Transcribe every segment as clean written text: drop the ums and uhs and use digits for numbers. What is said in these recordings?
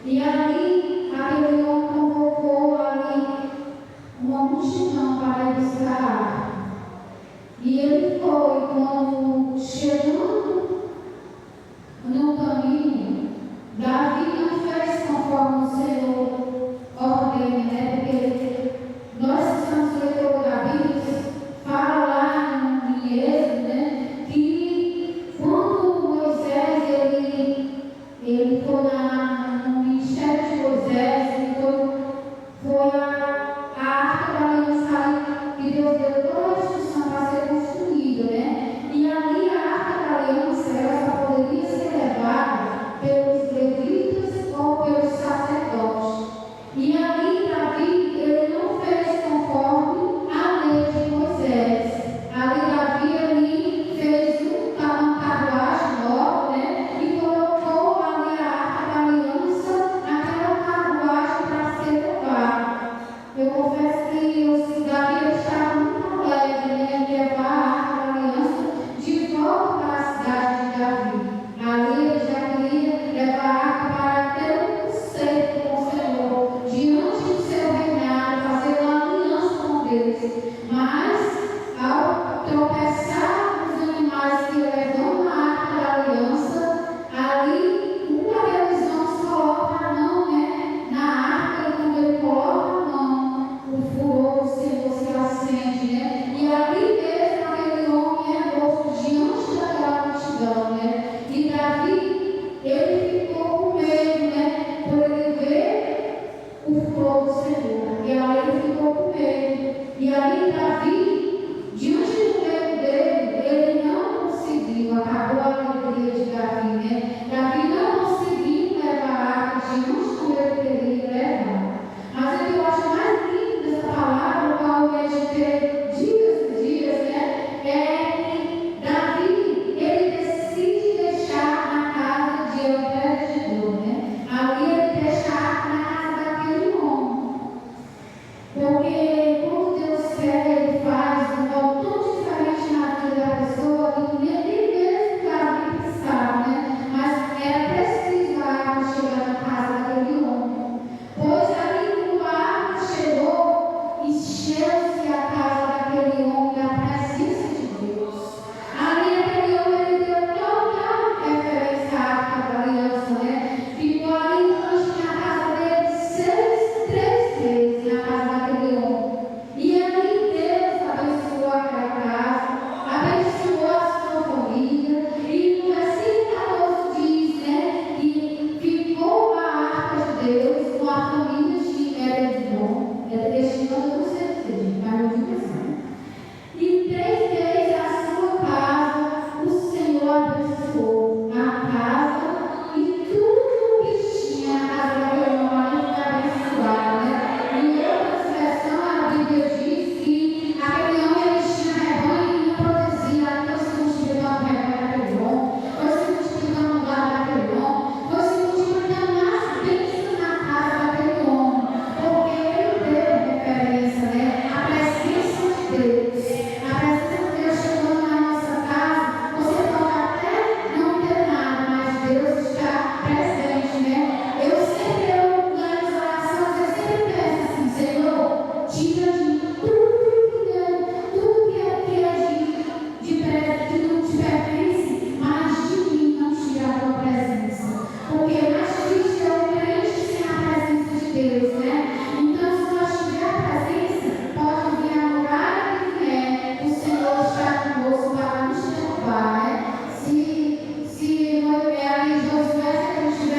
E ali, aquele homem convocou ali está presente, né? Nas orações, eu sempre peço assim, Senhor, tira de mim tudo que que não te pertence, mas de mim não tira a tua presença. Porque mais triste é o crente sem a presença de Deus, né? Então, se nós tiver a presença, pode vir a muralha que vier, o Senhor está conosco para nos levar, né? Se Josué, se ele estiver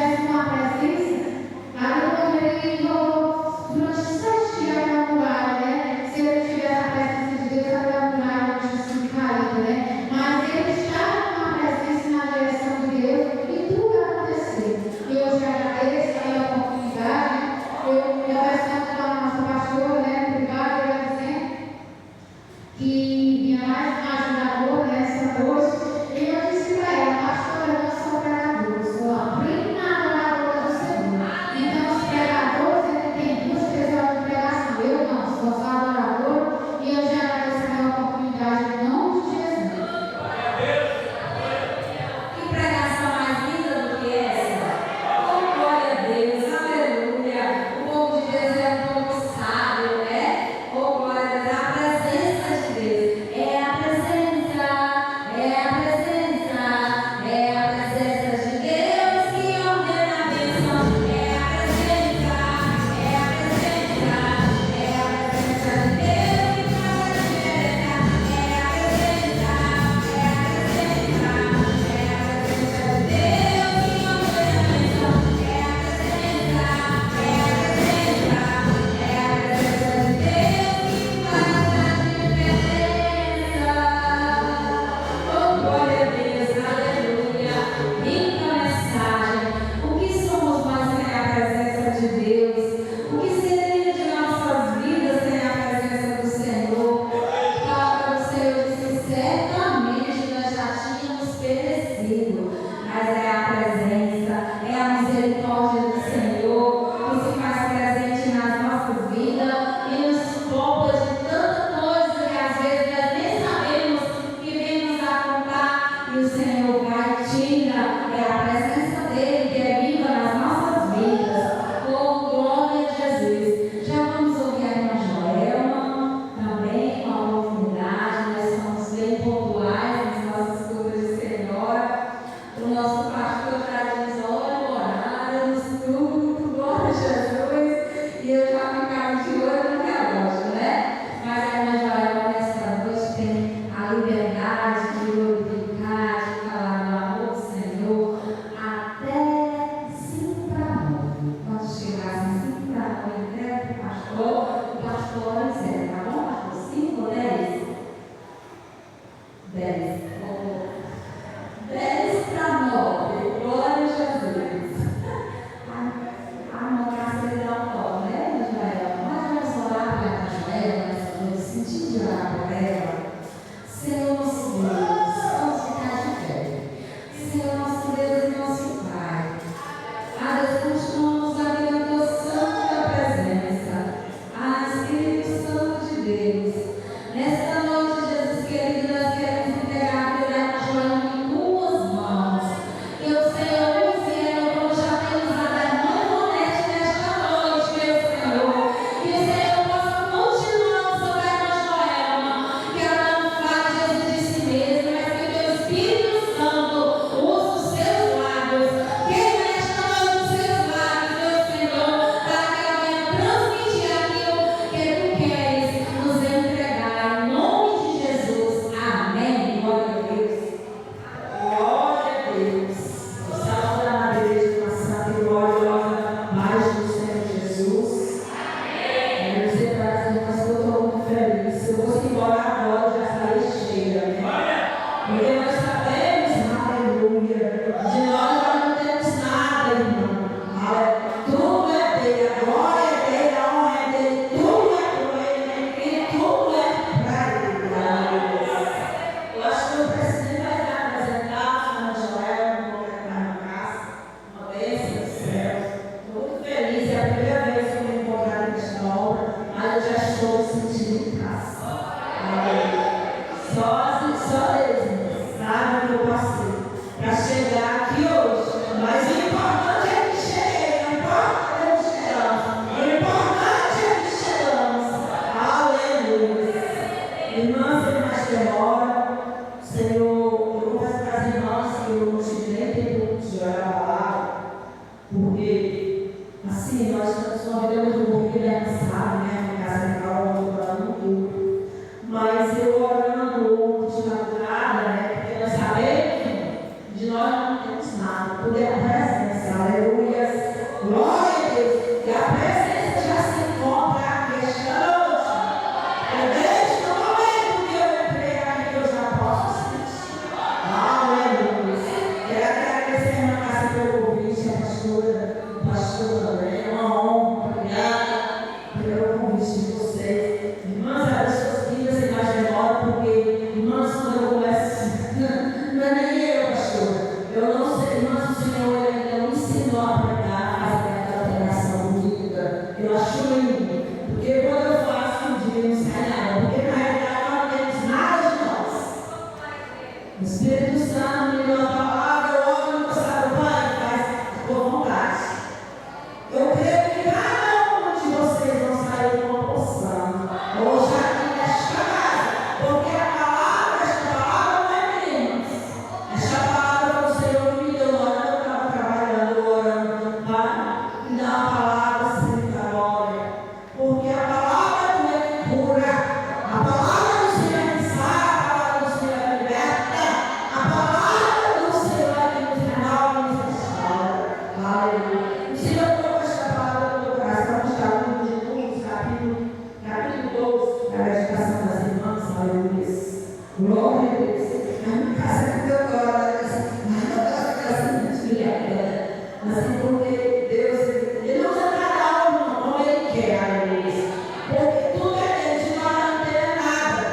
Assim, porque Deus, Ele não usa cada um como Ele quer, aleluia. Porque tudo é dele, de nós não tem nada.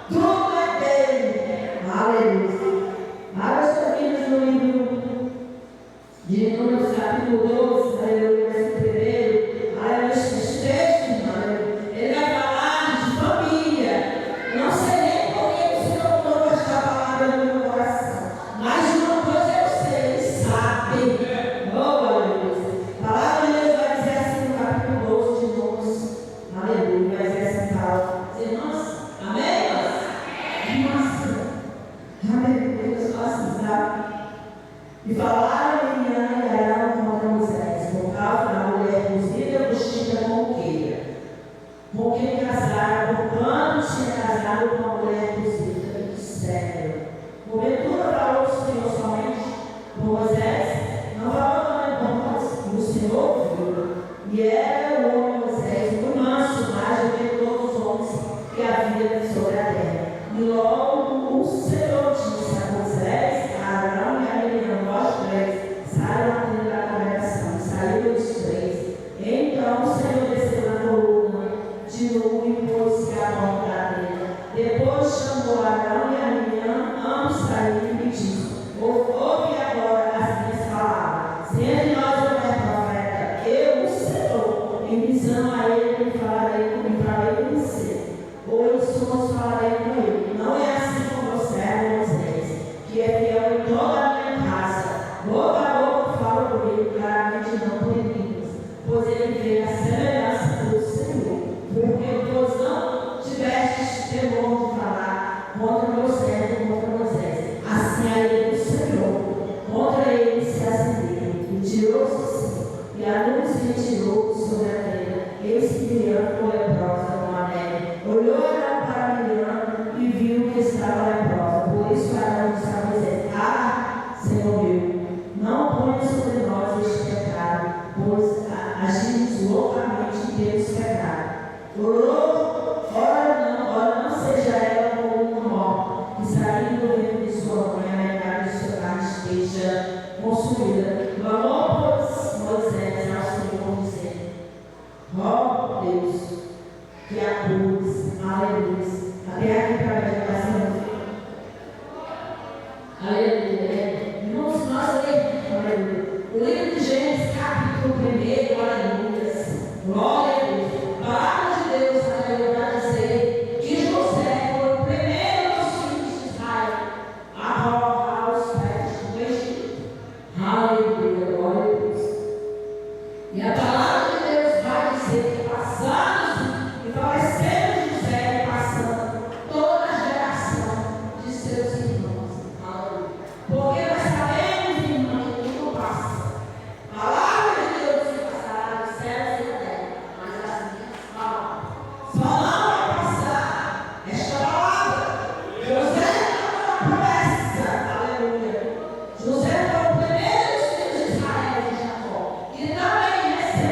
Tudo é dele. Aleluia. Abra sua Bíblia no livro de Números, capítulo 12, aleluia, versículo 1. Aleluia, esse texto, aleluia. Ele vai falar de família. Não sei nem por que o Senhor colocou esta palavra no meu coração. Mas uma coisa eu sei, Ele sabe. Oh, aleluia. A palavra de Deus vai dizer assim no capítulo 12 de Números. Aleluia, vai dizer assim, fala. Irmãos, amém, irmãos? Aleluia, Deus fala assim, sabe? E falaram Miriam e Arão contra Moisés, por causa da mulher cozida, vestida com queira. Com quem casaram, porquanto tinha casado com a mulher cozida, e disseram: porventura falou o Senhor somente por Moisés? Não falou também por nós? E o Senhor viu. E era o homem Moisés muito manso, mais do que todos os homens que havia sobre a terra. E logo o Senhor disse a Moisés, a Arão e a Miriam: vós três, saiam à tenda da congregação. E saíram os três. Então o Senhor desceu na coluna de nuvem e pôs-se à porta da tenda. Depois chamou Arão e a Miriam, ambos saíram e disse: ouve agora as minhas palavras. Se entre nós houver profeta, eu, o Senhor, em visão a ele, me falarei com você. Ou em sonhos falarei com ele. Não é assim com você, Moisés, que é fiel em toda a minha casa. Boca a boca falo por ele, claramente não por línguas, pois ele vê a semelhança do Senhor. Porque vós não tivestes temor de falar contra meu servo, contra Moisés. Assim a ele do Senhor, contra ele se acendeu, e tirou-se assim, e a luz se retirou sobre a terra. Eis que Miriam ficou leprosa com a neve. Olhou Arão para Miriam e viu que estava leprosa. Por isso Arão disse a Moisés: Senhor meu, não ponha sobre nós este pecado, pois agimos loucamente e temos pecado. Ora não seja ela como uma morta, que saindo do ventre de sua mãe, a metade de sua carne esteja consumida. Clamou, pois, Moisés ao Senhor, dizendo: ó Deus, que a cruz, aleluia. Até aqui para a meditação. Aleluia. Irmãos, nós lemos, aleluia, o livro de Gênesis, capítulo 1, aleluia. Glória a Deus. Palavra de Deus, aleluia, para dizer que José foi o primeiro dos filhos de Israel a rolar aos pés do Egito. Aleluia, glória a Deus. E a palavra de Deus vai dizer que passando e falecendo José, passando toda a geração de seus irmãos. Aleluia. Porque nós sabemos, irmão, que tudo passa. A palavra de Deus se passará dos céus e da terra, mas as minhas palavras só não vai passar esta palavra. José não é uma promessa. Aleluia. José foi o primeiro dos filhos de Israel de Jacó, que também recebeu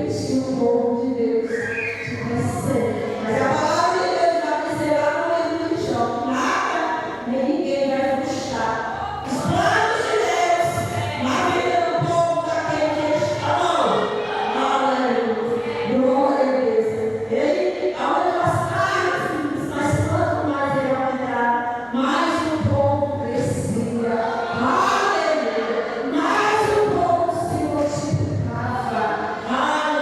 permitir o povo de Deus te crescer. Mas a palavra de Deus vai dizer lá no livro de Jó: nada, nem ninguém vai frustrar os planos de Deus na vida do povo daquele que Ele chamou. Aleluia. Glória a Deus. Ele aumentou as carnes, mas quanto mais Ele aumentar, mais o povo crescia. Aleluia. Mais o povo se multiplicava. Aleluia.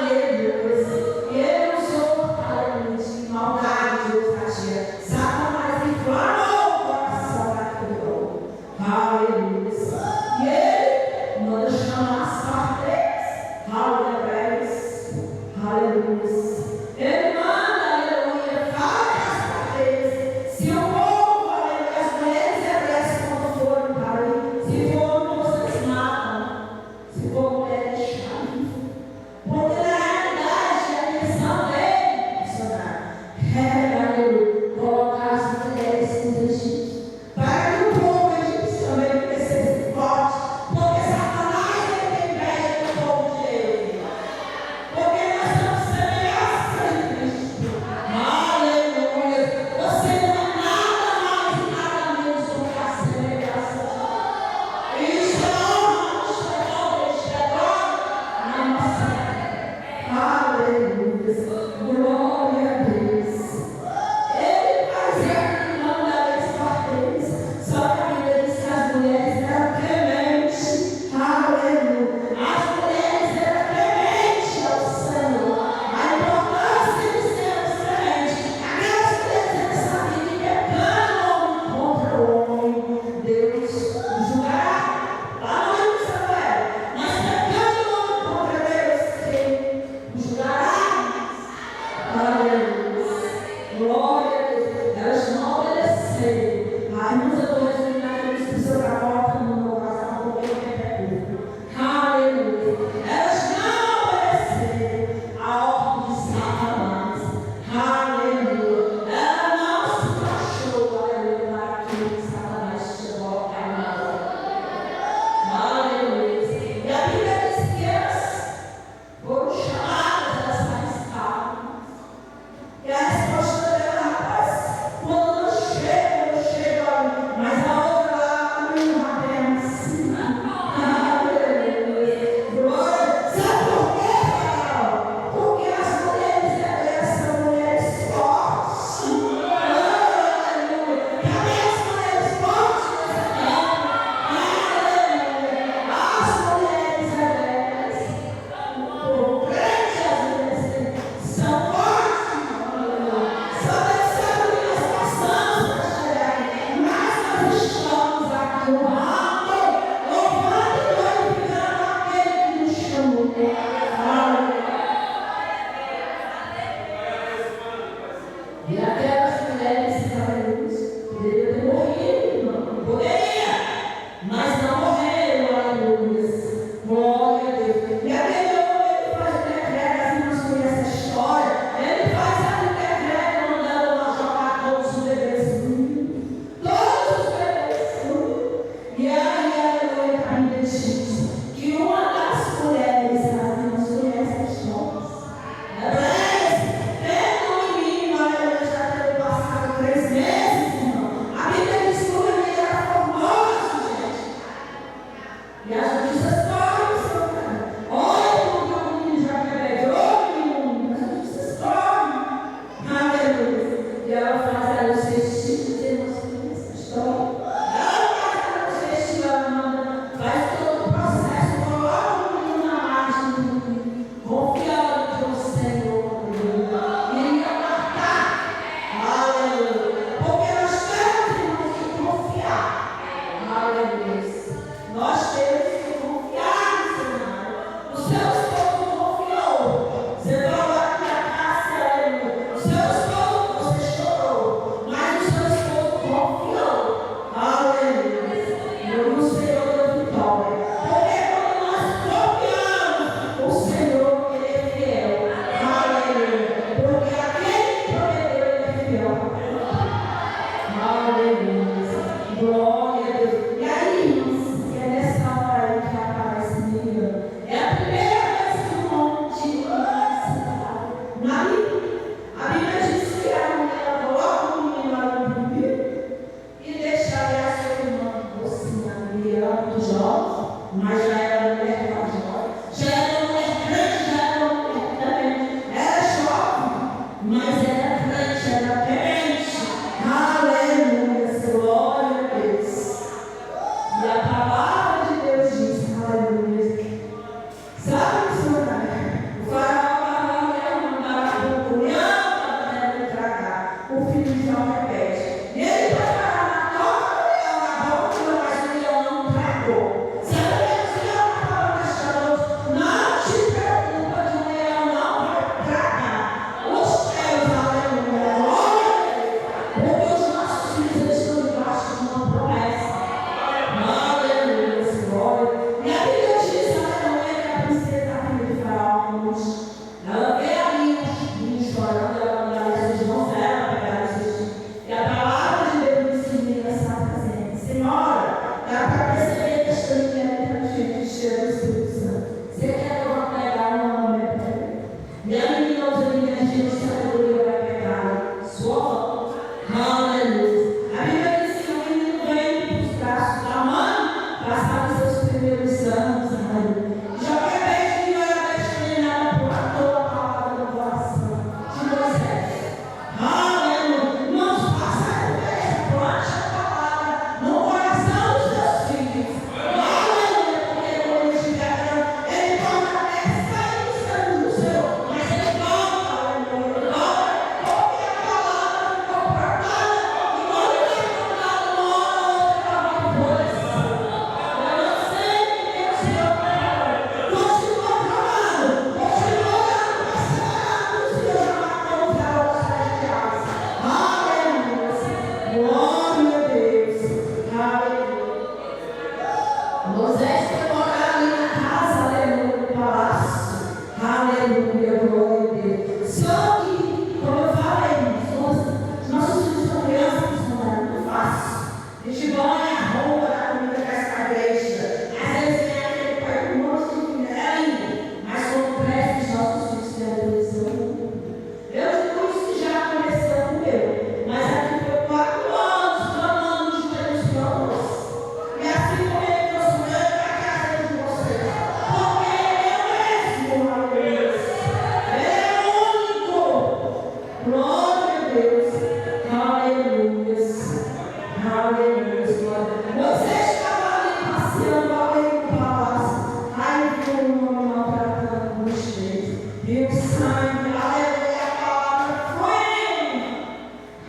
sangue, aleluia, a palavra flui.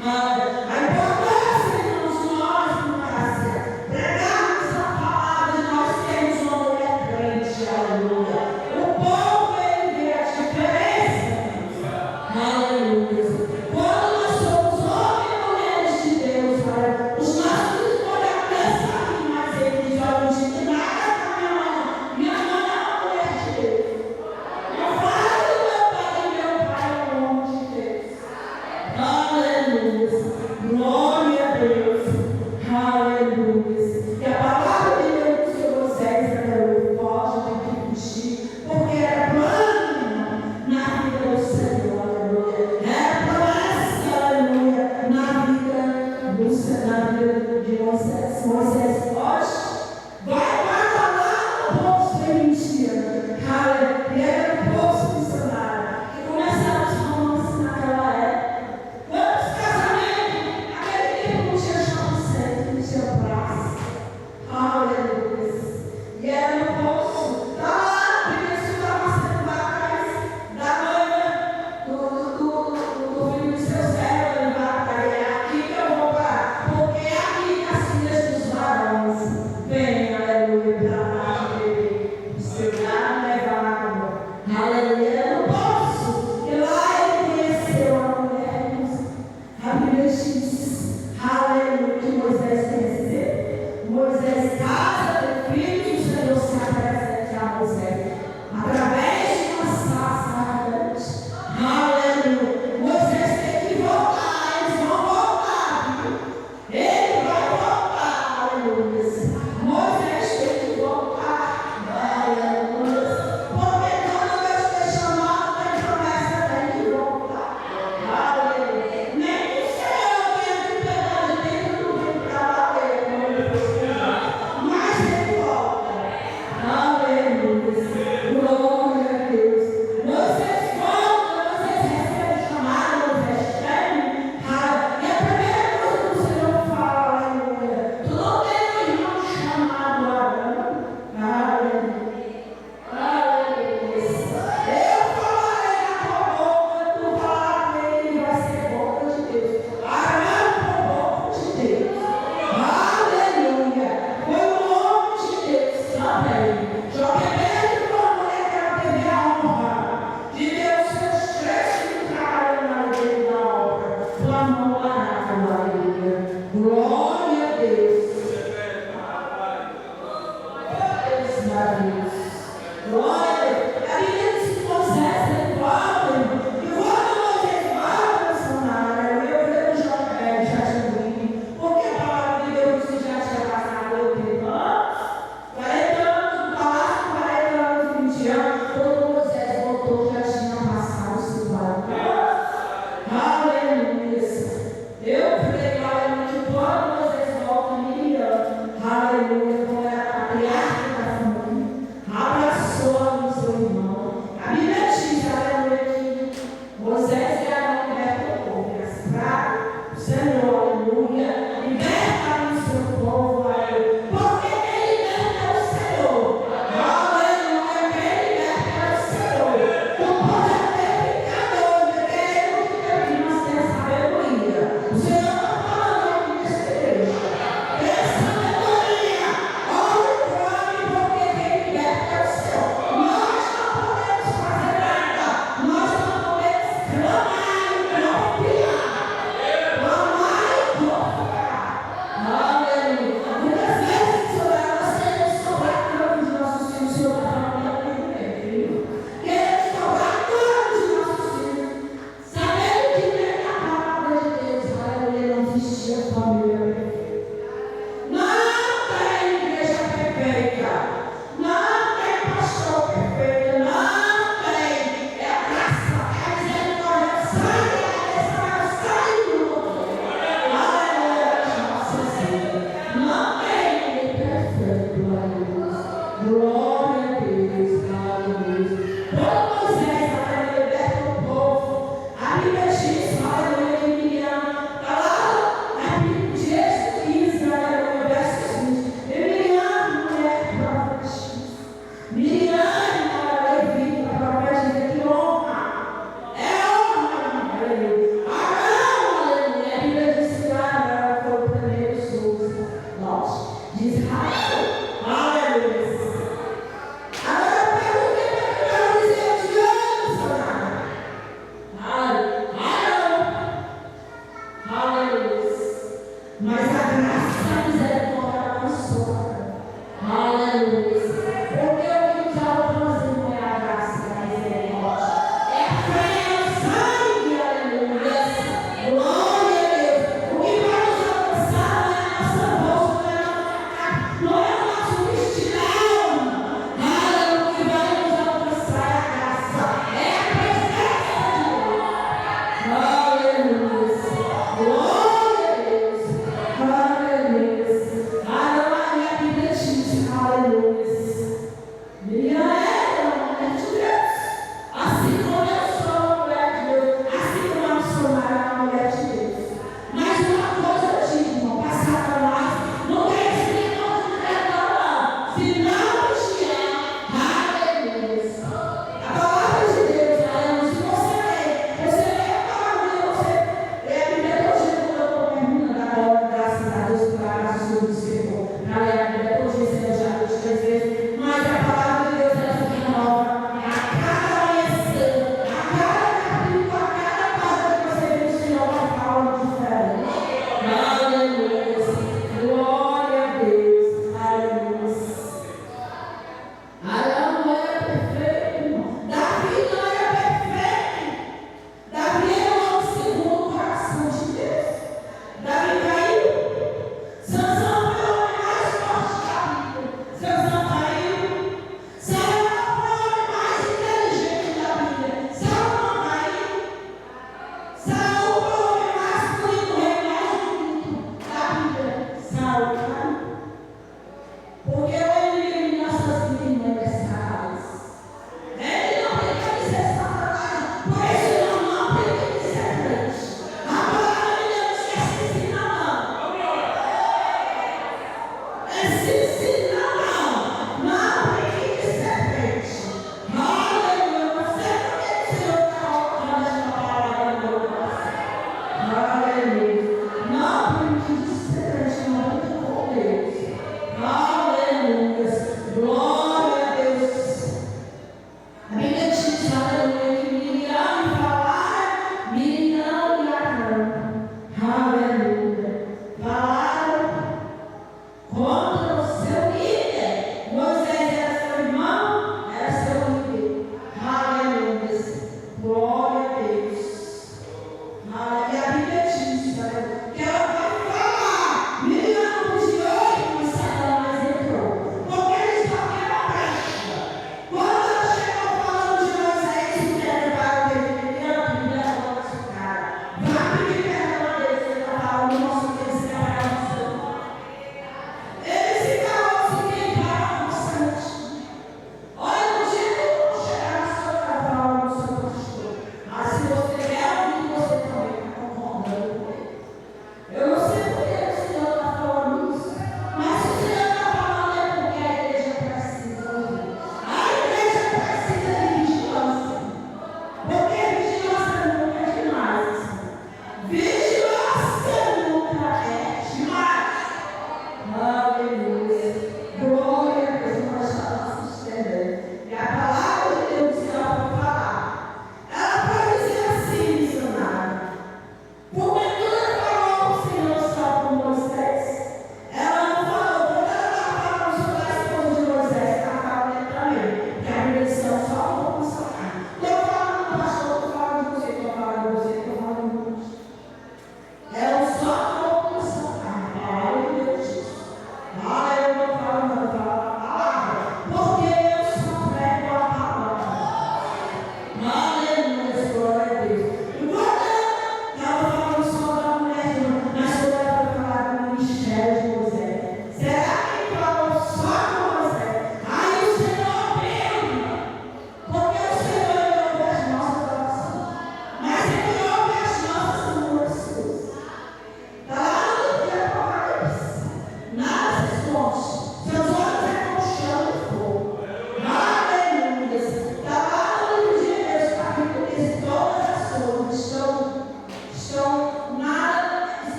A importância de nós, Márcia, pregarmos a palavra de nós termos uma mulher crente, aleluia. O povo, ele vê a diferença, aleluia. Quando nós somos homens e mulheres de Deus, aleluia, os nossos filhos podem alcançar aqui, mas ele diz, olha, não diz nada para minha mãe é uma mulher de Deus. Não fala do meu pai,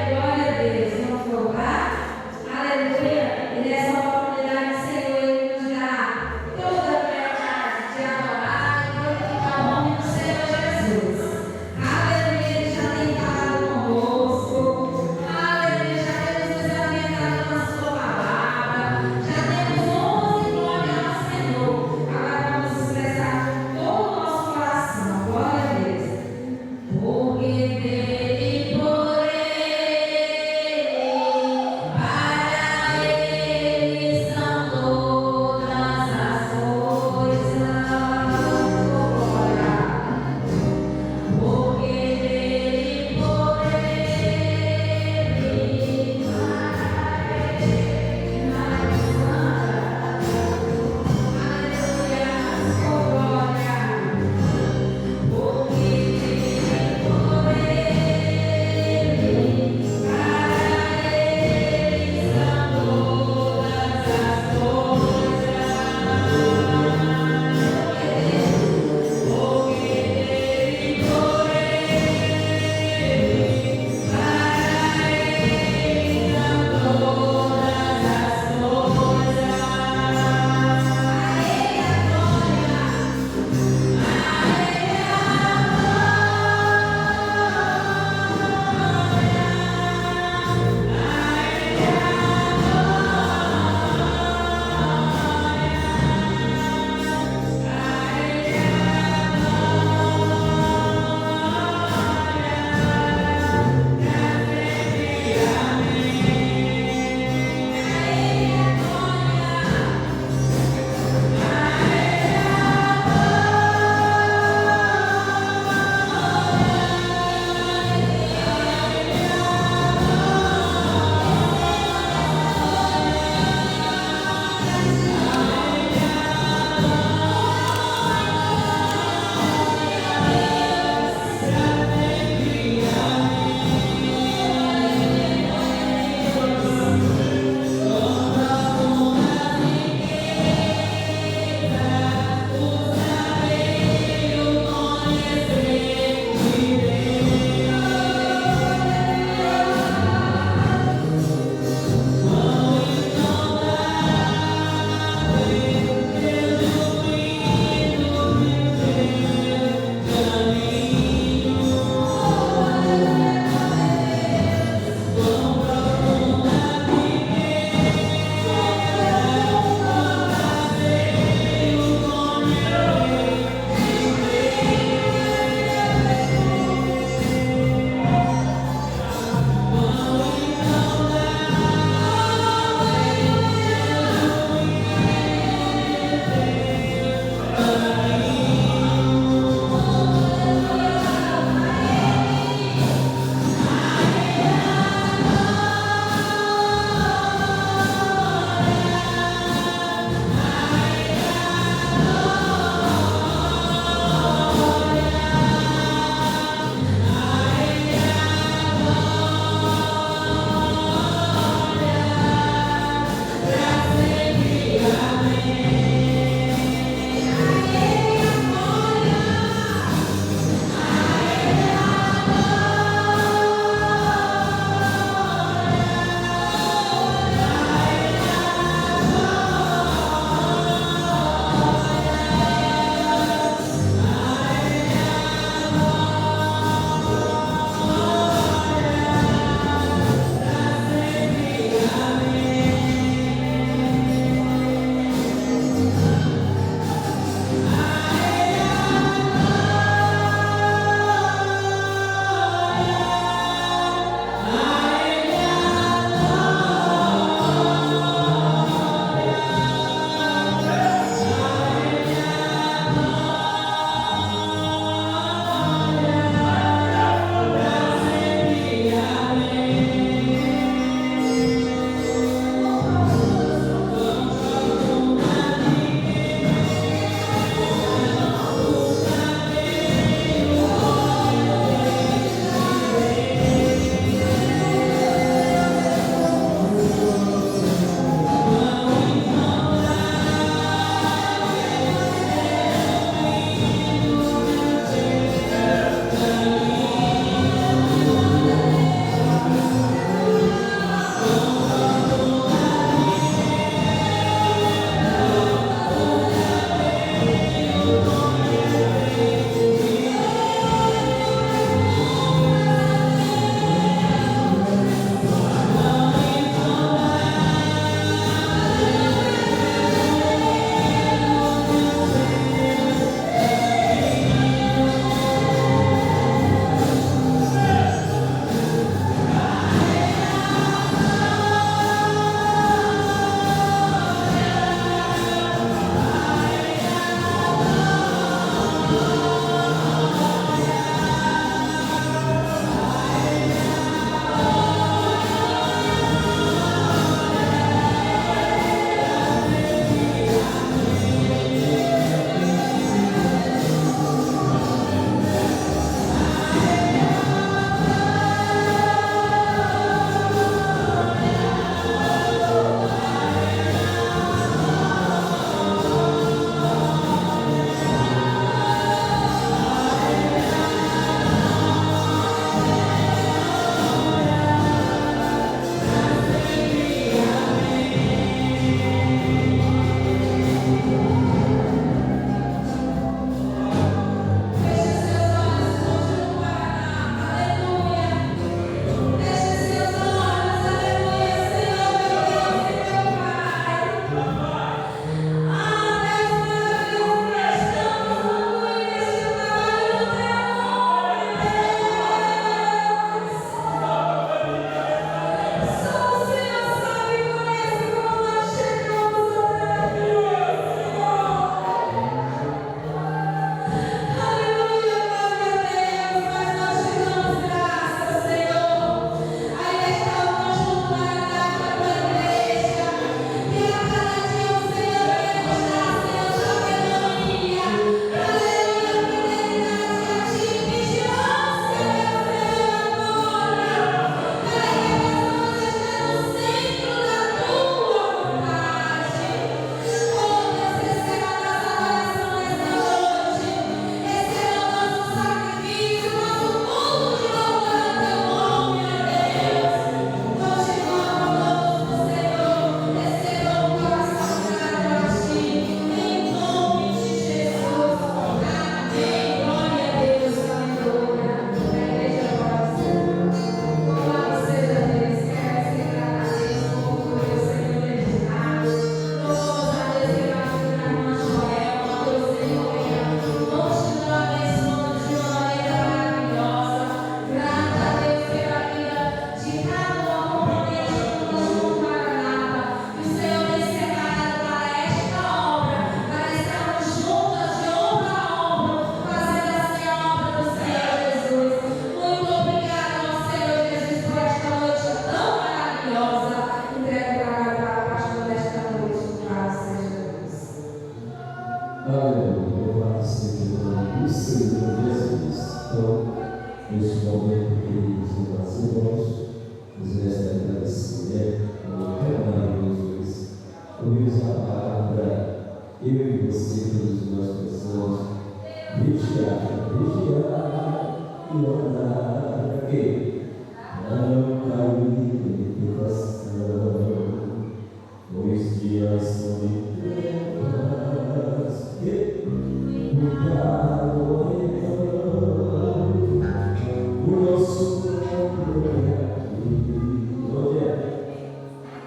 Glória a Deus, não foi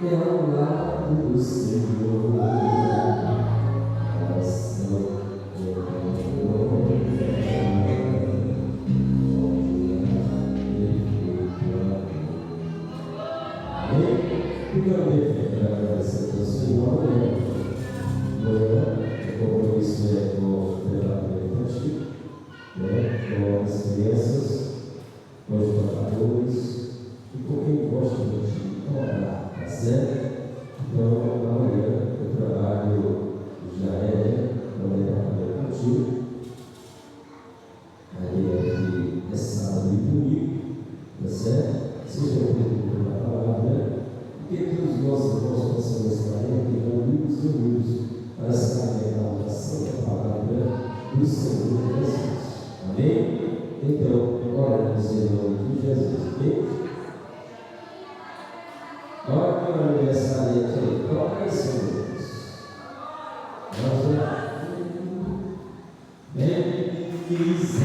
é ao lado do Senhor. Oração e também para agradecer ao Senhor, o compromisso é com o departamento infantil, com as crianças, com os trabalhadores e com quem gosta de cobrar, tá certo? Então, amanhã o trabalho já é no departamento infantil, aí aqui é sábado e domingo, tá certo? Seja ouvido pela palavra, que os nossos irmãos possam estar aqui reunidos e unidos para saber a oração da palavra do Senhor Jesus. Amém? Então, oramos em nome de Jesus. Amém? Olha que o aniversariante aí, coloca aí, Senhor Deus. Vamos lá. Feliz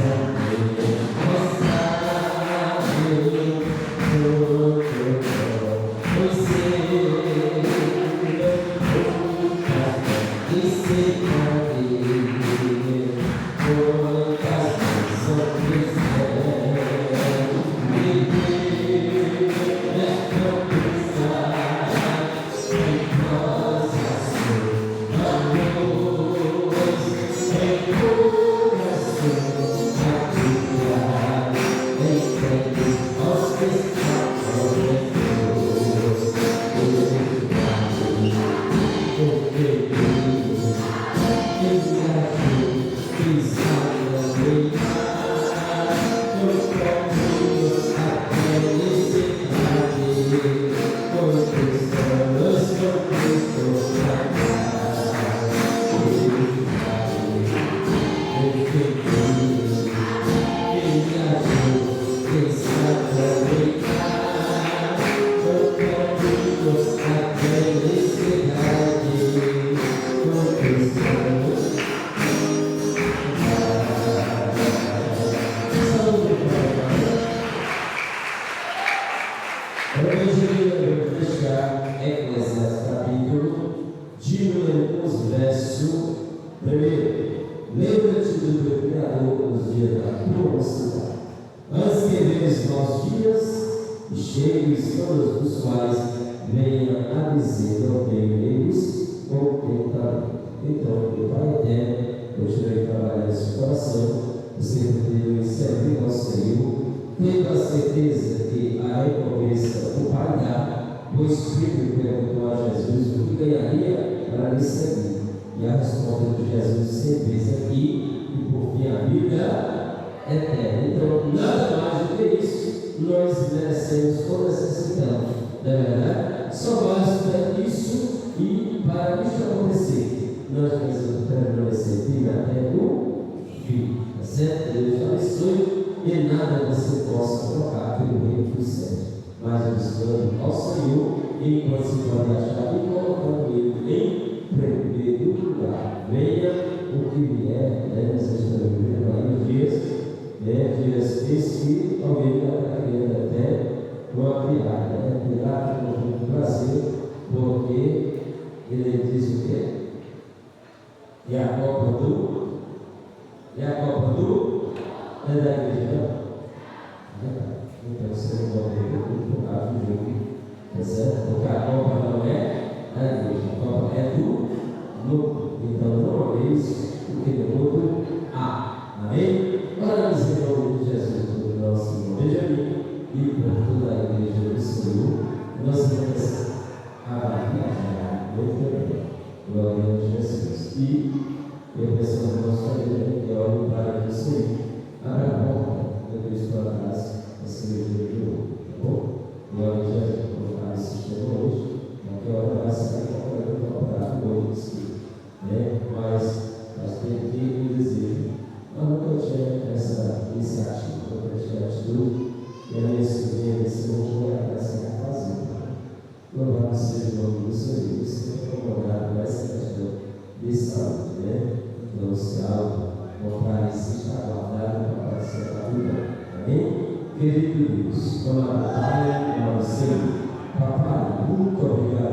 Querido Deus, Pai, Senhor, Papai, muito obrigado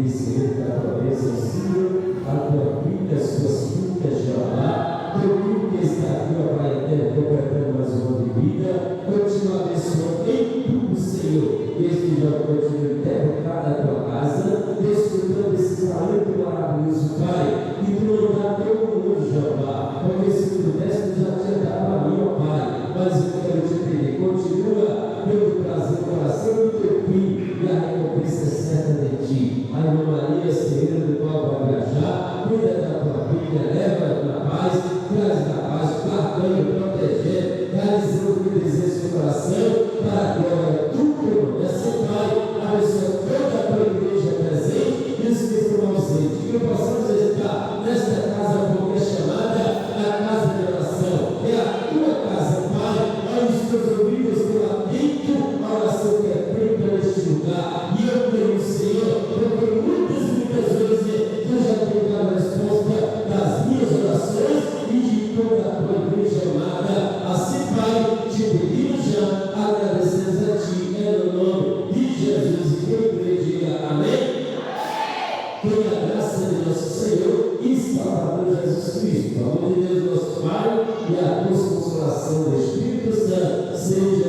pedir, Senhor, que a tua bênção siga a tua vida, as tuas frutas, Jeová. Teu filho que está aqui, ó Pai eterno, completando mais um ano de vida, continua abençoando em tudo, Senhor. Deus que já continua derrotado a tua casa, desfrutando esse talento maravilhoso, Pai, e tu não dá todo mundo, Jeová, porque se tu pudesse, tu já tinha dado a mim, ó Pai, mas eu quero te pedir, continua dando prazer no coração do teu filho, e a recompensa é certa de ti. A irmã Maria, Senhora do qual vai viajar, cuida da tua filha, leva na paz, traz na paz, guardando, protegendo, realizando o que deseja seu coração, para a glória do teu nome. Assim, Pai, abençoa toda a tua igreja presente e os que estão ausentes, que possamos estar nesta casa, porque é chamada a casa de oração. É a tua casa, Pai. Olha os teus ouvidos, teu atento à oração que é feita neste lugar. E eu creio, Senhor, porque muitas vezes eu já tenho dado a resposta das minhas orações e de toda a tua igreja amada. Assim, Pai, te pedimos já, agradecemos a ti, no nome de Jesus. E eu creio, diga amém. Tenha a graça de nosso Senhor e Salvador Jesus Cristo. O amor de Deus, nosso Pai, e a consolação do Espírito Santo seja